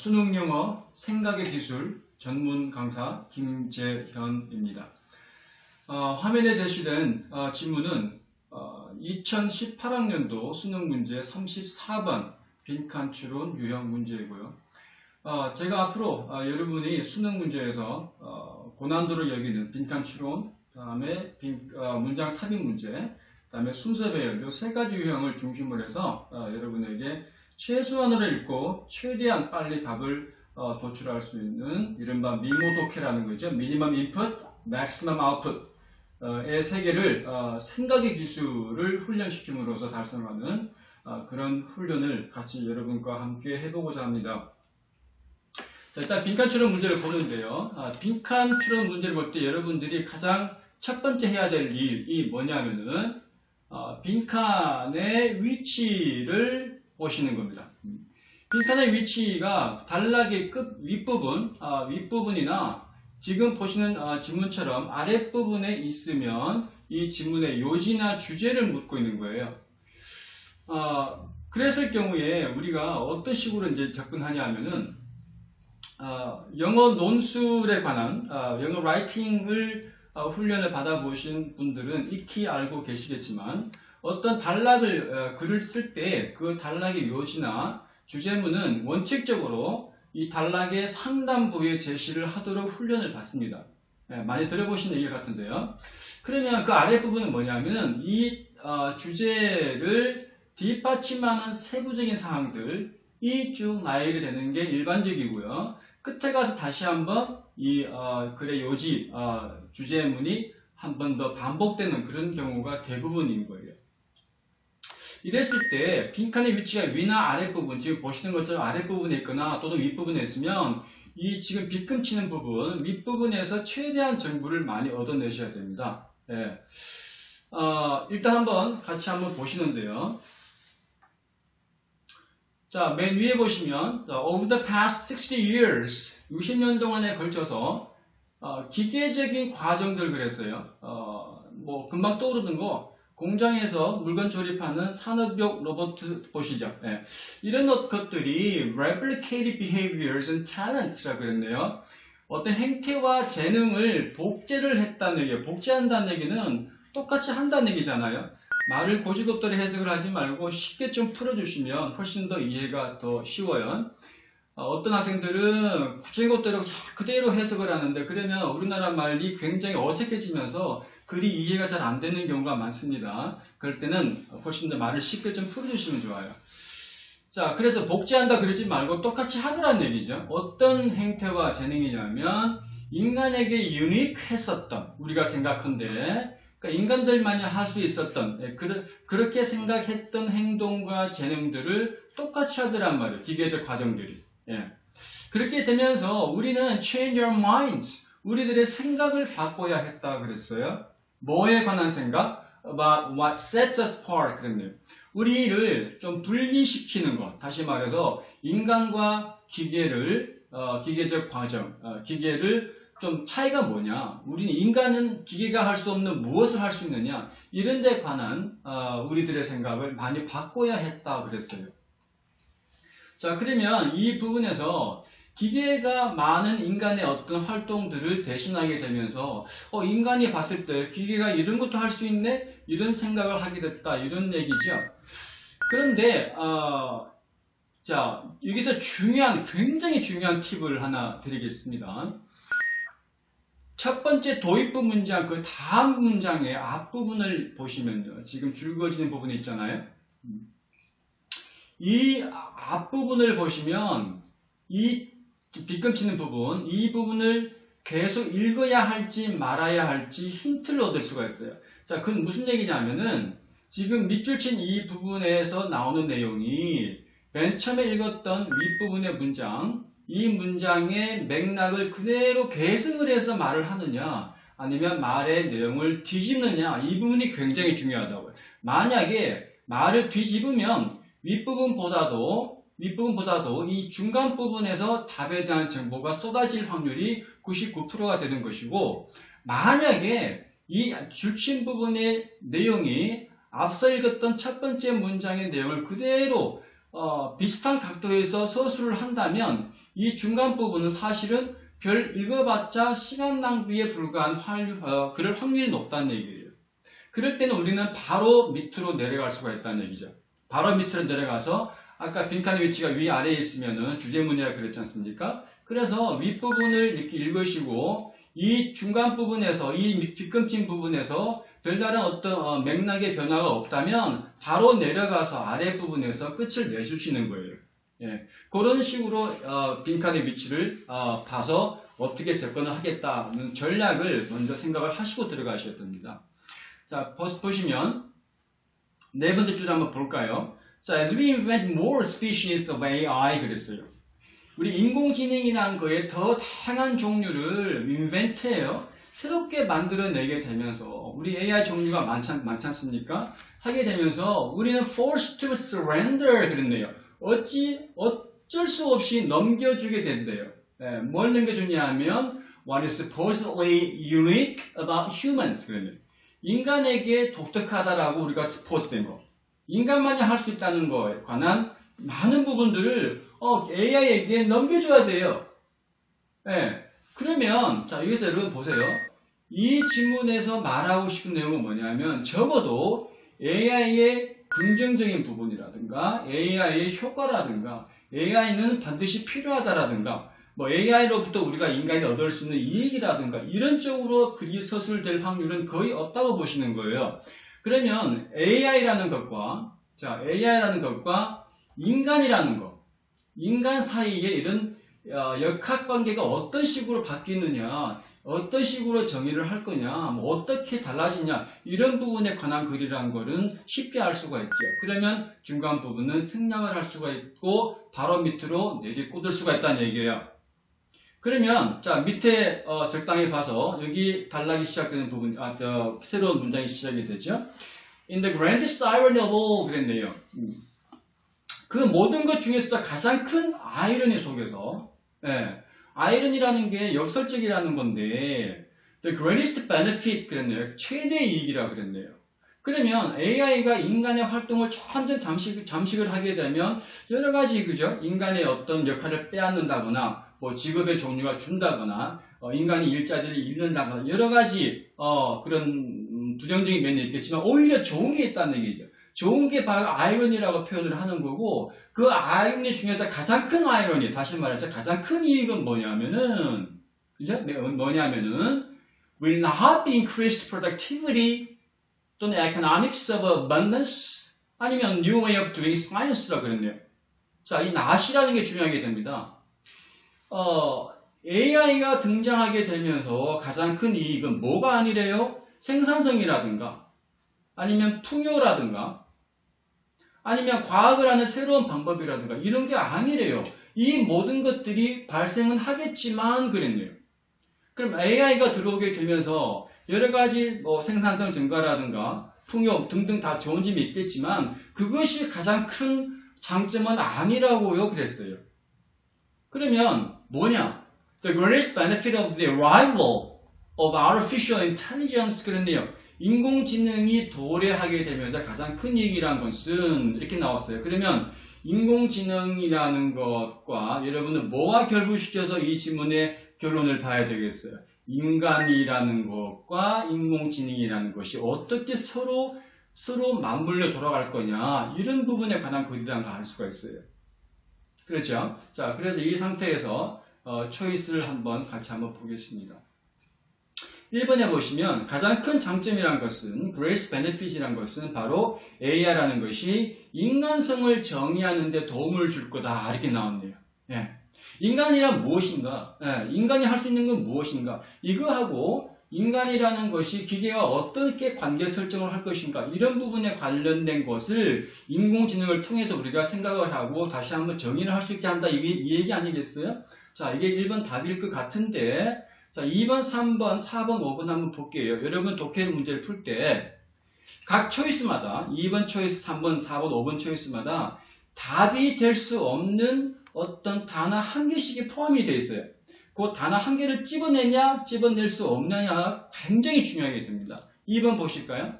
수능 영어 생각의 기술 전문 강사 김재현입니다. 화면에 제시된 지문은 2018학년도 수능 문제 34번 빈칸 추론 유형 문제이고요. 제가 앞으로 여러분이 수능 문제에서 고난도를 여기는 빈칸 추론, 다음에 문장 삽입 문제, 다음에 순서 배열 이 세 가지 유형을 중심으로 해서 여러분에게 최소한으로 읽고 최대한 빨리 답을 도출할 수 있는 이른바 미모독해라는 거죠. 미니멈 인풋, 맥시멈 아웃풋의 세계를 생각의 기술을 훈련시킴으로써 달성하는 그런 훈련을 같이 여러분과 함께 해보고자 합니다. 자, 일단 빈칸 추론 문제를 보는데요. 빈칸 추론 문제를 볼 때 여러분들이 가장 첫 번째 해야 될 일이 뭐냐면은 빈칸의 위치를 보시는 겁니다. 빈칸의 위치가 단락의 끝 윗부분이나 지금 보시는 지문처럼 아랫부분에 있으면 이 지문의 요지나 주제를 묻고 있는 거예요. 그랬을 경우에 우리가 어떤 식으로 이제 접근하냐 하면은 영어 논술에 관한 영어 라이팅을 훈련을 받아보신 분들은 익히 알고 계시겠지만 어떤 단락을 글을 쓸 때 그 단락의 요지나 주제문은 원칙적으로 이 단락의 상단부에 제시를 하도록 훈련을 받습니다. 많이 들어보신 얘기 같은데요. 그러면 그 아랫부분은 뭐냐면 이 주제를 뒷받침하는 세부적인 사항들이 쭉 나열이 되는 게 일반적이고요. 끝에 가서 다시 한번 이 글의 요지, 주제문이 한 번 더 반복되는 그런 경우가 대부분인 거예요. 이랬을 때 빈칸의 위치가 위나 아랫부분, 지금 보시는 것처럼 아랫부분에 있거나 또는 윗부분에 있으면 이 지금 빗금치는 부분, 윗부분에서 최대한 정보를 많이 얻어내셔야 됩니다. 네. 일단 한번 같이 한번 보시는데요. 자, 맨 위에 보시면 over the past 60 years, 60년 동안에 걸쳐서 기계적인 과정들 그랬어요. 뭐 금방 떠오르는 거 공장에서 물건 조립하는 산업용 로봇 보시죠. 네. 이런 것들이 replicated behaviors and talents라고 그랬네요. 어떤 행태와 재능을 복제를 했다는 얘기예요. 복제한다는 얘기는 똑같이 한다는 얘기잖아요. 말을 고지고대로 해석을 하지 말고 쉽게 좀 풀어주시면 훨씬 더 이해가 더 쉬워요. 어떤 학생들은 고지고대로 그대로 해석을 하는데 그러면 우리나라 말이 굉장히 어색해지면서 글이 이해가 잘 안 되는 경우가 많습니다. 그럴 때는 훨씬 더 말을 쉽게 좀 풀어주시면 좋아요. 자, 그래서 복제한다 그러지 말고 똑같이 하더라는 얘기죠. 어떤 행태와 재능이냐면 인간에게 유니크했었던 우리가 생각한데 그러니까 인간들만이 할 수 있었던 그렇게 생각했던 행동과 재능들을 똑같이 하더란 말이에요. 기계적 과정들이. 예. 그렇게 되면서 우리는 change our minds. 우리들의 생각을 바꿔야 했다 그랬어요. 뭐에 관한 생각? About what sets us apart 그랬네요. 우리를 좀 분리시키는 것. 다시 말해서 인간과 기계를 기계적 과정, 기계를 좀 차이가 뭐냐? 우리는 인간은 기계가 할 수 없는 무엇을 할 수 있느냐? 이런 데 관한 우리들의 생각을 많이 바꿔야 했다 그랬어요. 자, 그러면 이 부분에서 기계가 많은 인간의 어떤 활동들을 대신하게 되면서 인간이 봤을 때 기계가 이런 것도 할 수 있네? 이런 생각을 하게 됐다. 이런 얘기죠. 그런데 자, 여기서 굉장히 중요한 팁을 하나 드리겠습니다. 첫 번째 도입부 문장 그 다음 문장의 앞부분을 보시면요. 지금 줄 그어지는 부분이 있잖아요. 이 앞부분을 보시면 이 빗금치는 부분, 이 부분을 계속 읽어야 할지 말아야 할지 힌트를 얻을 수가 있어요. 자, 그건 무슨 얘기냐면은 지금 밑줄 친 이 부분에서 나오는 내용이 맨 처음에 읽었던 윗부분의 문장, 이 문장의 맥락을 그대로 계승을 해서 말을 하느냐 아니면 말의 내용을 뒤집느냐 이 부분이 굉장히 중요하다고요. 만약에 말을 뒤집으면 윗부분보다도 이 중간 부분에서 답에 대한 정보가 쏟아질 확률이 99%가 되는 것이고 만약에 이 줄친 부분의 내용이 앞서 읽었던 첫 번째 문장의 내용을 그대로 비슷한 각도에서 서술을 한다면 이 중간 부분은 사실은 별 읽어봤자 시간 낭비에 불과한 그럴 확률이 높다는 얘기예요. 그럴 때는 우리는 바로 밑으로 내려갈 수가 있다는 얘기죠. 바로 밑으로 내려가서 아까 빈칸의 위치가 위아래에 있으면은 주제문이라 그랬지 않습니까? 그래서 윗부분을 이렇게 읽으시고 이 중간 부분에서 이 뒷끊긴 부분에서 별다른 어떤 맥락의 변화가 없다면 바로 내려가서 아래 부분에서 끝을 내주시는 거예요. 예, 그런 식으로 빈칸의 위치를 봐서 어떻게 접근을 하겠다는 전략을 먼저 생각을 하시고 들어가셔야 됩니다. 자, 보시면 네 번째 줄 한번 볼까요? 자, as we invent more species of AI 그랬어요. 우리 인공지능이라는 거에 더 다양한 종류를 invent해요. 새롭게 만들어내게 되면서 우리 AI 종류가 많지 않습니까? 하게 되면서 우리는 forced to surrender 그랬네요. 어쩔 수 없이 넘겨주게 된대요. 네, 뭘 넘겨주냐 하면 what is supposedly unique about humans 그랬네요. 인간에게 독특하다라고 우리가 스포츠된 거. 인간만이 할 수 있다는 거에 관한 많은 부분들을 AI에게 넘겨줘야 돼요. 네, 그러면 자 여기서 여러분 보세요. 이 질문에서 말하고 싶은 내용은 뭐냐면 적어도 AI의 긍정적인 부분이라든가 AI의 효과라든가 AI는 반드시 필요하다라든가 뭐 AI로부터 우리가 인간이 얻을 수 있는 이익이라든가 이런 쪽으로 글이 서술될 확률은 거의 없다고 보시는 거예요. 그러면 AI라는 것과 인간이라는 것, 인간 사이에 이런 역학관계가 어떤 식으로 바뀌느냐, 어떤 식으로 정의를 할 거냐, 뭐 어떻게 달라지냐 이런 부분에 관한 글이라는 거는 쉽게 알 수가 있죠. 그러면 중간 부분은 생략을 할 수가 있고 바로 밑으로 내리꽂을 수가 있다는 얘기예요. 그러면 자 밑에 적당히 봐서 여기 단락이 시작되는 부분, 새로운 문장이 시작이 되죠. In the grandest irony of all 그랬네요. 그 모든 것 중에서도 가장 큰 아이러니 속에서 아이러니라는 게 역설적이라는 건데 the greatest benefit 그랬네요. 최대 이익이라 그랬네요. 그러면 AI가 인간의 활동을 완전 잠식을 하게 되면 여러 가지 그죠? 인간의 어떤 역할을 빼앗는다거나 뭐 직업의 종류가 준다거나 인간이 일자리를 잃는다거나 여러 가지 그런 부정적인 면이 있겠지만 오히려 좋은 게 있다는 얘기죠. 좋은 게 바로 아이러니라고 표현을 하는 거고 그 아이러니 중에서 가장 큰 아이러니, 다시 말해서 가장 큰 이익은 뭐냐면은 will not be increased productivity 또는 economics of abundance 아니면 new way of doing science라고 그랬네요. 자, 이 not이라는 게 중요하게 됩니다. AI가 등장하게 되면서 가장 큰 이익은 뭐가 아니래요? 생산성이라든가 아니면 풍요라든가 아니면 과학을 하는 새로운 방법이라든가 이런 게 아니래요. 이 모든 것들이 발생은 하겠지만 그랬네요. 그럼 AI가 들어오게 되면서 여러 가지 생산성 증가라든가 풍요 등등 다 좋은 점이 있겠지만 그것이 가장 큰 장점은 아니라고요 그랬어요. 그러면 뭐냐? The greatest benefit of the arrival of artificial intelligence 그랬네요. 인공지능이 도래하게 되면서 가장 큰 이익이라는 것은 이렇게 나왔어요. 그러면 인공지능이라는 것과 여러분은 뭐가 결부시켜서 이 질문의 결론을 봐야 되겠어요? 인간이라는 것과 인공지능이라는 것이 어떻게 서로 맞물려 돌아갈 거냐 이런 부분에 관한 글이라는 걸 알 수가 있어요. 그렇죠? 자, 그래서 이 상태에서 초이스를 같이 한번 보겠습니다. 1번에 보시면 가장 큰 장점이란 것은 greatest benefit이란 것은 바로 AI라는 것이 인간성을 정의하는 데 도움을 줄 거다 이렇게 나왔네요. 예. 인간이란 무엇인가? 예. 인간이 할 수 있는 건 무엇인가? 이거하고 인간이라는 것이 기계와 어떻게 관계 설정을 할 것인가 이런 부분에 관련된 것을 인공지능을 통해서 우리가 생각을 하고 다시 한번 정의를 할 수 있게 한다 이 얘기 아니겠어요? 자, 이게 1번 답일 것 같은데 자, 2번, 3번, 4번, 5번 한번 볼게요. 여러분 독해 문제를 풀 때 각 초이스마다 2번 초이스, 3번, 4번, 5번 초이스마다 답이 될 수 없는 어떤 단어 한 개씩이 포함이 되어 있어요. 그 단어 한 개를 집어내냐, 집어낼 수 없느냐가 굉장히 중요하게 됩니다. 2번 보실까요?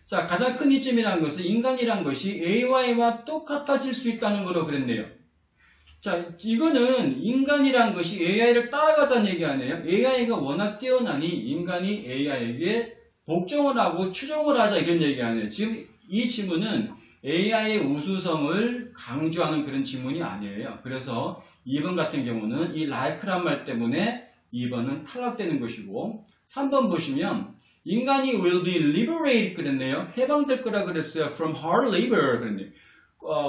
자, 가장 큰 이점이라는 것은 인간이란 것이 AI와 똑같아질 수 있다는 거로 그랬네요. 자, 이거는 인간이란 것이 AI를 따라가자는 얘기 아니에요. AI가 워낙 뛰어나니 인간이 AI에게 복종을 하고 추종을 하자 이런 얘기 아니에요. 지금 이 지문은 AI의 우수성을 강조하는 그런 지문이 아니에요. 그래서 2번 같은 경우는 이 like란 말 때문에 2번은 탈락되는 것이고 3번 보시면 인간이 will be liberated 그랬네요. 해방될 거라 그랬어요. From hard labor 그랬네요.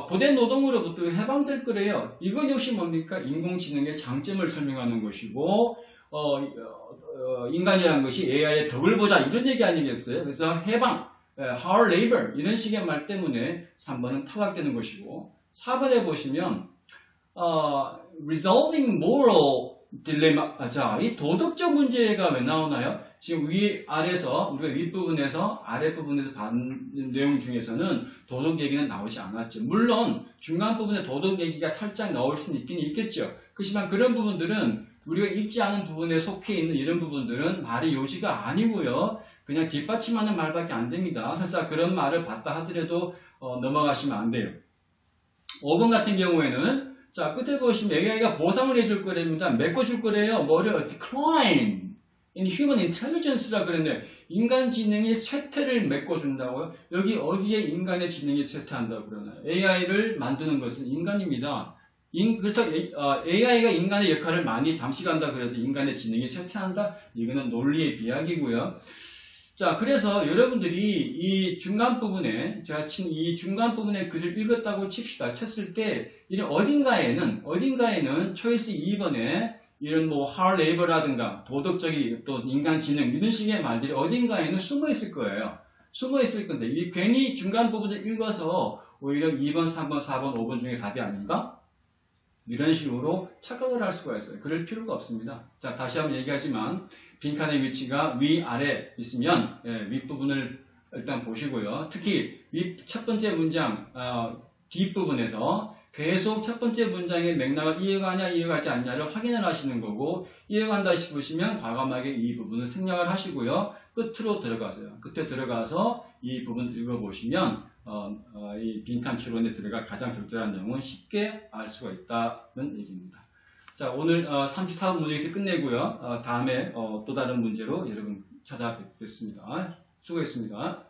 고된 노동으로부터 해방될 거래요. 이건 역시 뭡니까? 인공지능의 장점을 설명하는 것이고 인간이라는 것이 AI의 덕을 보자 이런 얘기 아니겠어요? 그래서 해방, hard labor 이런 식의 말 때문에 3번은 탈락되는 것이고 4번에 보시면 resolving moral dilemma 자, 이 도덕적 문제가 왜 나오나요? 지금 아래서 우리가 윗부분에서 아랫부분에서 받는 내용 중에서는 도덕 얘기는 나오지 않았죠. 물론 중간 부분에 도덕 얘기가 살짝 나올 수는 있긴 있겠죠. 그렇지만 그런 부분들은 우리가 읽지 않은 부분에 속해 있는 이런 부분들은 말의 요지가 아니고요. 그냥 뒷받침하는 말밖에 안 됩니다. 그래서 그런 말을 봤다 하더라도 넘어가시면 안 돼요. 5번 같은 경우에는 자, 끝에 보시면 AI가 보상을 해줄 거랍니다. 메꿔줄 거래요. 뭐를? decline in human intelligence라 그랬는데 인간 지능이 쇠퇴를 메꿔준다고요? 여기 어디에 인간의 지능이 쇠퇴한다고 그러나요? AI를 만드는 것은 인간입니다. 그렇다고 AI가 인간의 역할을 많이 잠식한다 그래서 인간의 지능이 쇠퇴한다? 이거는 논리의 비약이고요. 자, 그래서 여러분들이 이 중간 부분에, 제가 친 이 중간 부분에 글을 읽었다고 칩시다. 쳤을 때, 이런 어딘가에는 초이스 2번에 이런 뭐 hard labor라든가 도덕적인 또 인간 지능 이런 식의 말들이 어딘가에는 숨어 있을 거예요. 숨어 있을 건데, 괜히 중간 부분을 읽어서 오히려 2번, 3번, 4번, 5번 중에 답이 아닌가? 이런 식으로 착각을 할 수가 있어요. 그럴 필요가 없습니다. 자, 다시 한번 얘기하지만 빈칸의 위치가 위아래 있으면 윗부분을 일단 보시고요. 특히 첫 번째 문장 뒷부분에서 계속 첫 번째 문장의 맥락을 이해가냐 이해가지 않냐를 확인을 하시는 거고 이해간다 싶으시면 과감하게 이 부분을 생략을 하시고요. 끝으로 들어가세요. 끝에 들어가서 이 부분 읽어보시면 이 빈칸 추론에 들어가 가장 적절한 내용은 쉽게 알 수가 있다는 얘기입니다. 자, 오늘 34번 문제에서 끝내고요. 다음에 또 다른 문제로 여러분 찾아뵙겠습니다. 수고했습니다.